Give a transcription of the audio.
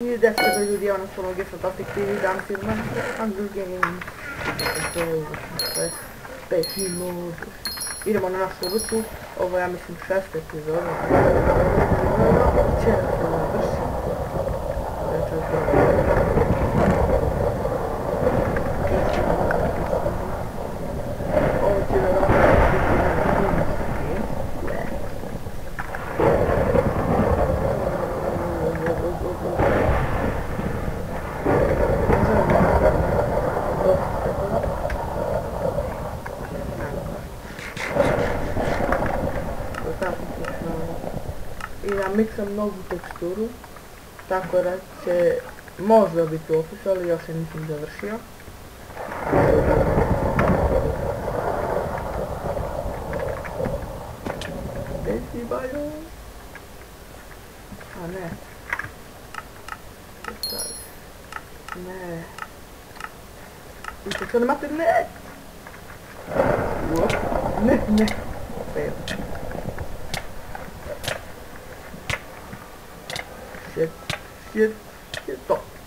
Quindi adesso per vediamo sono che sono stati attivi tanti Hunger Games. Pessimo. Idemo na našu rutu. Ovo ja mislim 6. epizoda. Večeras se završi. Ovo će verovatno biti na filmski. I ja miksam novu teksturu, tako da će možda biti u opisu, ali još je nisam završio. Gdje si bajo? A ne. Ne. Što ne mate, ne! Ne, ne. Fail. Shit, stop.